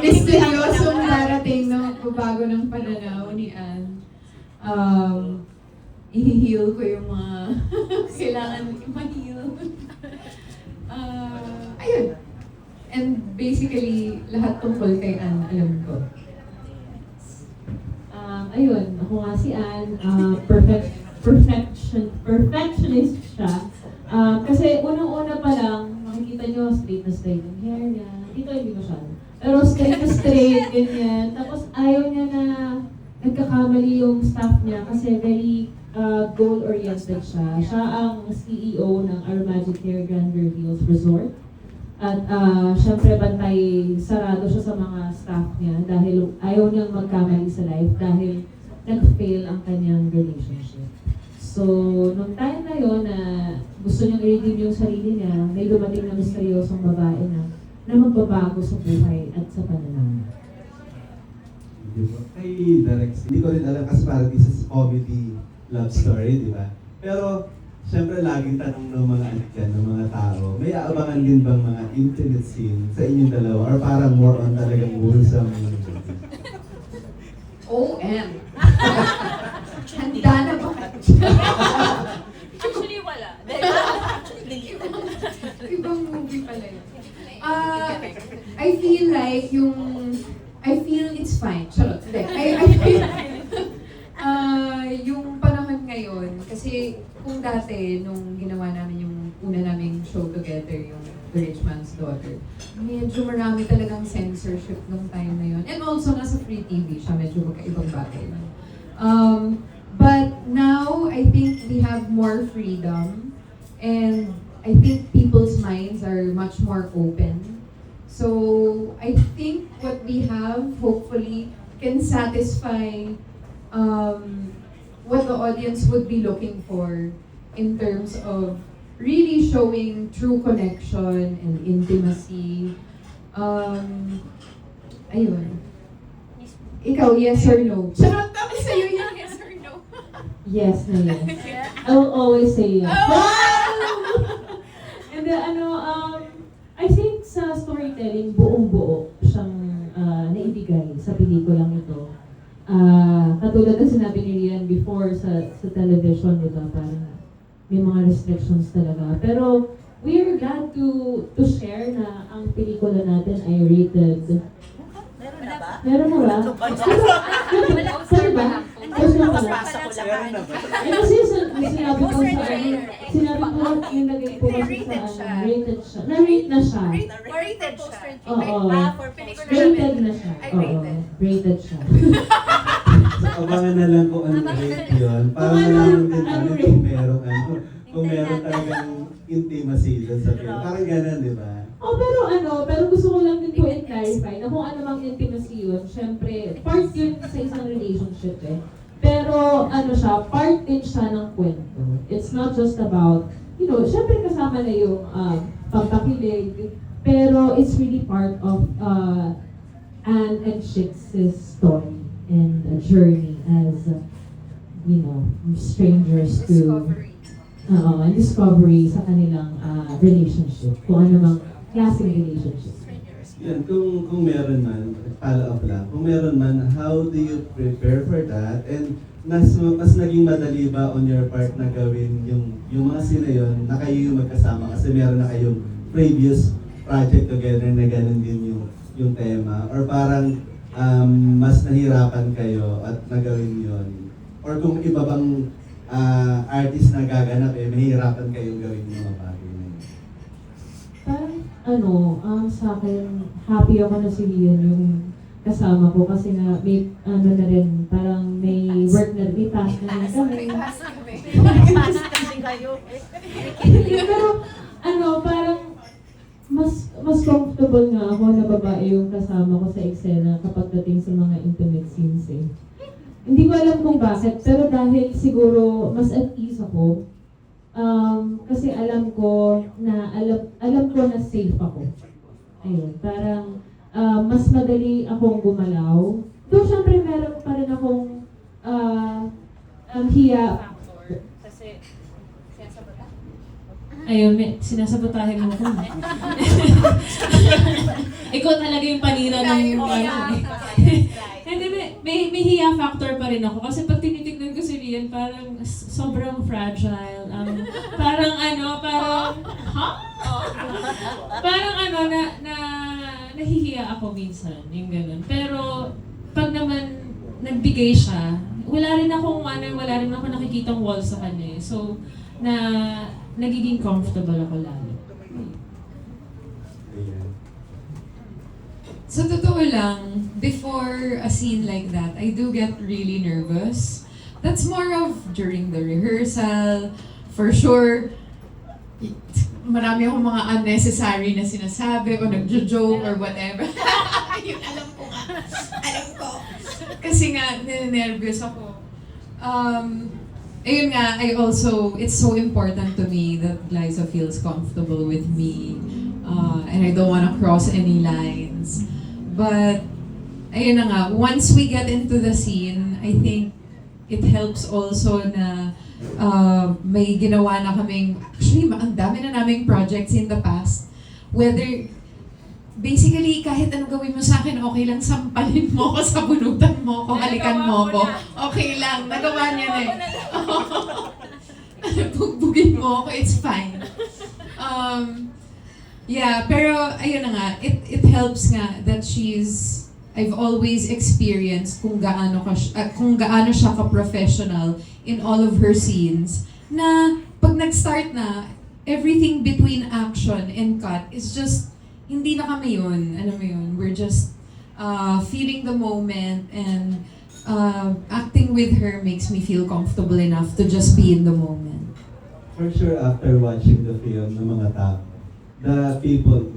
misteryosong darating na magbabago ng pananaw ni Ann. I-heal ko yung mga kailangan ma-heal. Ayun. And basically, lahat tungkol kay Ann, alam ko. Ayun, ako nga si Ann, perfectionist siya. Kasi unang-una pa lang, makikita nyo, straight na straight yung hair niya. Dito hindi masyado. Pero straight na straight, ganyan. Tapos ayaw niya na nagkakamali yung staff niya kasi very goal-oriented siya. Siya ang CEO ng Our Magic Hair Grandeur Hills Resort. At syempre bantay sarado siya sa mga staff niya dahil ayaw niyang magkamali sa life dahil nag-fail ang kanyang relationship. So, nung time na yon na gusto niyang i-redeem yung sarili niya, may dumating na misteryosong babae na magbabago sa buhay at sa pananaw. Kay Direct, hindi ko rin alam kasi parang isa sa comedy love story, di ba? Pero, syempre laging tanong ng mga anak yan, ng mga tao, may aabangan din bang mga intimate scene sa inyong dalawa? Or parang more on talagang wholesome? OM! Handa na ba? Actually, wala. Ibang movie pala yun. I feel like I feel it's fine. Charot. Hindi. I feel yung panahon ngayon, kasi kung dati, nung ginawa namin yung una naming show together, yung The Rich Man's Daughter, medyo marami talagang censorship nung time na yun. And also, nasa free TV siya, medyo magkaibang bagay lang. But now, I think we have more freedom, and I think people's minds are much more open. So, I think what we have, hopefully, can satisfy what the audience would be looking for in terms of really showing true connection and intimacy. Ayun. Ikaw, yes or no? Charot kami sa'yo yan, yes or no? Yes na yes. I will always say yes. And then, I think sa storytelling, buong-buo siyang naibigay sa pelikulang ito. Katulad na sinabi ni Rian before sa television, di ba, parang may mga restrictions talaga. Pero we are glad to share na ang pelikula natin ay rated. Meron na ba? Meron mo ba? Sorry ba? Basa ko lang. Kasi sinabi ko yung nagay po kasi sa rated siya. Na-rate na siya. Rated siya. Oo. For pelikula Rated na siya. Ay, Oo. rated. Rated siya. So, abangan na lang kung ano rate yun. Para malaman din namin kung meron talagang intimacy doon sa film. Parang ganun, di ba? Pero gusto ko lang din po i-clarify na kung ano mang intimacy yun, syempre, part yun sa isang relationship eh. Pero part din siya ng kwento. It's not just about, syempre kasama na yung pagpakilig, pero it's really part of Ann and Shix's story and a journey as, strangers to discovery sa kanilang relationship, kung ano mang klaseng relationship. Yan, kung meron man, follow up lang, kung meron man, how do you prepare for that? And mas naging madali ba on your part na gawin yung mga scene yun na kayo yung magkasama kasi meron na kayong previous project together na ganun din yung tema? Or parang mas nahirapan kayo at nagawin yun? Or kung iba bang artist na gaganap mahirapan kayong gawin yung mga bagay na yun? Parang sa akin, happy ako na si Rian yung kasama ko kasi nga may na rin, parang may work na rin, may task na rin kami. Pass kasi kayo. Pero parang mas comfortable nga ako na babae yung kasama ko sa eksena kapag dating sa mga intimate scenes eh. Hindi ko alam kung bakit, pero dahil siguro mas at ease ako, kasi alam ko na safe ako. Ayun, parang mas madali akong gumalaw. Though syempre meron pa rin akong hiya factor. Kasi sinasabotahe mo ko. ikaw talaga yung panira ng Oh, yeah. ano eh. Hindi, may hiya factor pa rin ako. Kasi pag tinitignan ko si Rian, parang sobrang fragile. Parang ha? Parang nahihiya ako minsan, yung ganun. Pero, pag naman nagbigay siya, wala rin ako nakikitang wall sa kanya eh. So, nagiging comfortable ako lalo. Ayan. Sa totoo lang, before a scene like that, I do get really nervous. That's more of during the rehearsal. For sure, marami akong mga unnecessary na sinasabi o nagjo-joke or whatever. Yun, alam ko nga. Alam ko. Kasi nga, ninenervyos ako. Ayun nga, it's so important to me that Liza feels comfortable with me. And I don't wanna cross any lines. But, ayun na nga, once we get into the scene, I think it helps also na may ginawa na kaming, actually, ang dami na naming projects in the past. Whether, basically, kahit ano gawin mo sa akin, okay lang, sampalin mo ko, sabunutan mo ko, halikan mo ko. Okay lang, nagawa niya na eh. Bugbugin mo ko, it's fine. Yeah, pero ayun na nga, it helps nga that I've always experienced kung gaano siya ka-professional in all of her scenes, na pag nag-start na, everything between action and cut is just, hindi na kami yun, alam mo yun, we're just feeling the moment, and acting with her makes me feel comfortable enough to just be in the moment. For sure, after watching the film ng mga tao, the people,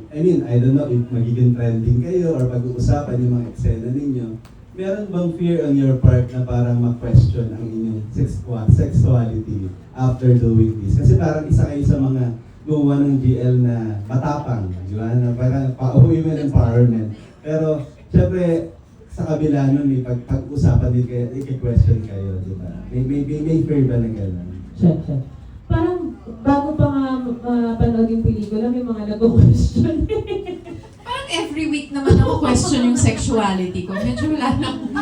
I don't know if magiging trending kayo or pag-uusapan yung mga eksena ninyo, meron bang fear on your part na parang ma-question ang inyong sexuality after doing this? Kasi parang isa kayo sa mga gumawa ng GL na matapang, di ba? Na parang women empowerment. Pero, syempre, sa kabila nun, may pag-usapan din kayo, i-question kayo, di ba? May fear ba na gano'n? Check. Parang bago pa nga panood yung pelikula, may mga nag-question. Parang every week naman ako question yung sexuality ko. Medyo wala na akong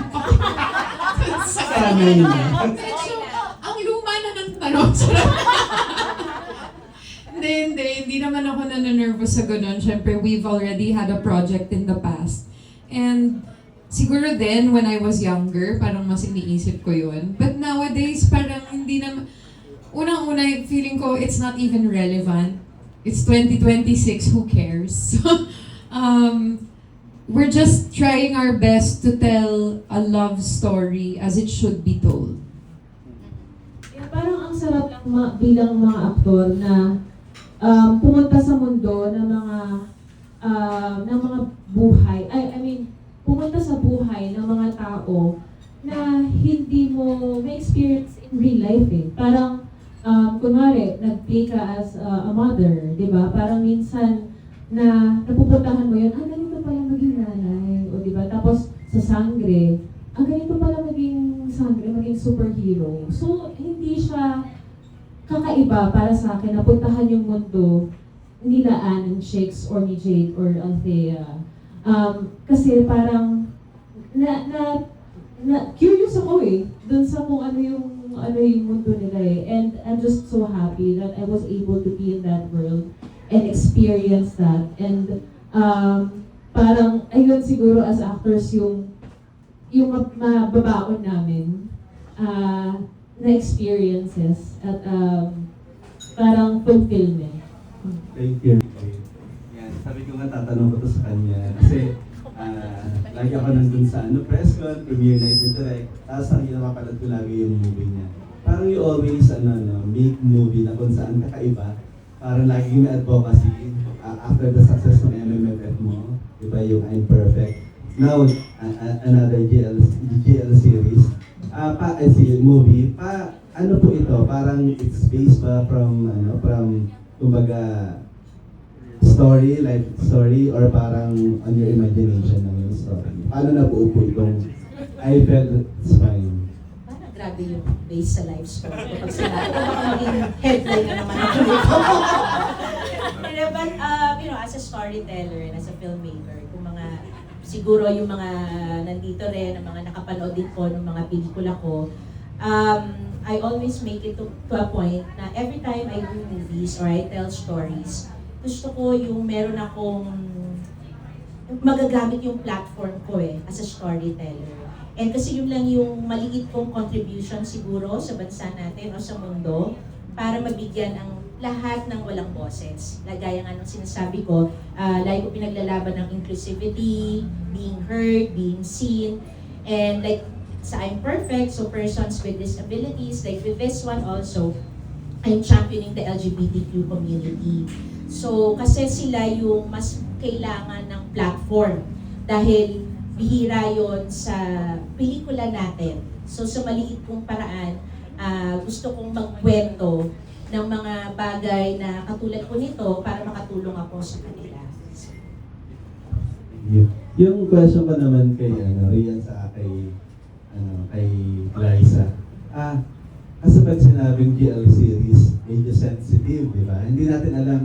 Sanay na. Medyo, ang luma na ng tanong. Hindi naman ako nanonervous sa ganun. Siyempre, we've already had a project in the past. And siguro then, when I was younger, parang mas iniisip ko yun. But nowadays, parang hindi naman, unang-una, feeling ko it's not even relevant. It's 2026, who cares? So, we're just trying our best to tell a love story as it should be told. Yeah, parang ang sarap lang bilang mga aktor na pumunta sa mundo ng mga buhay. I mean, pumunta sa buhay ng mga tao na hindi mo may experience in real life eh. Parang kunwari, nag-play ka as a mother, di ba? Parang minsan na napupuntahan mo yun, ganito pala maging nanay, o di ba? Tapos sa Sangre, ganito pala maging Sangre, maging superhero. So, hindi siya kakaiba para sa akin na puntahan yung mundo nila Anne and Shakes or ni Jade or Althea. Kasi parang curious ako eh, dun sa kung ano yung mundo nila eh. And I'm just so happy that I was able to be in that world and experience that. And parang, ayun siguro as actors yung mababaon namin na experiences at parang fulfillment. Thank you. Yan, sabi ko nga tatanong ko to sa kanya kasi lagi ako nandun sa press con, premiere night and direct, tapos napapanood ko lagi yung movie niya. Parang you always make movie na kung saan kakaiba, parang lagi may advocacy after the success ng MMFF mo, diba yung I'm Perfect. Now, another GL series. Movie, ano po ito? Parang it's based ba from kumbaga, story, life story, or parang on your imagination ng yung story? Paano nabuo po itong I Felt Fine? Parang grabe yung based sa life story. Kapag sinabi ko, baka maging headline na naman ako dito. but as a storyteller and as a filmmaker, kung siguro yung mga nandito rin, ang mga nakapanood din po ng mga pelikula ko, I always make it to a point na every time I do movies or I tell stories, gusto ko yung meron akong magagamit yung platform ko as a storyteller. And kasi yun lang yung maliit kong contribution siguro sa bansa natin o sa mundo para mabigyan ang lahat ng walang boses. Gaya nga nung sinasabi ko, lagi ko pinaglalaban ng inclusivity, being heard, being seen, and like sa I'm Perfect, so persons with disabilities, like with this one also, I'm championing the LGBTQ community. So kasi sila yung mas kailangan ng platform dahil bihira yon sa pelikula natin. So sa maliit kong paraan, gusto kong magkwento ng mga bagay na katulad ko nito para makatulong ako sa kanila. Yung question ko naman kay Rian sa kay Liza. Kasi pag sinabing GL series, medyo sensitive, di ba? Hindi natin alam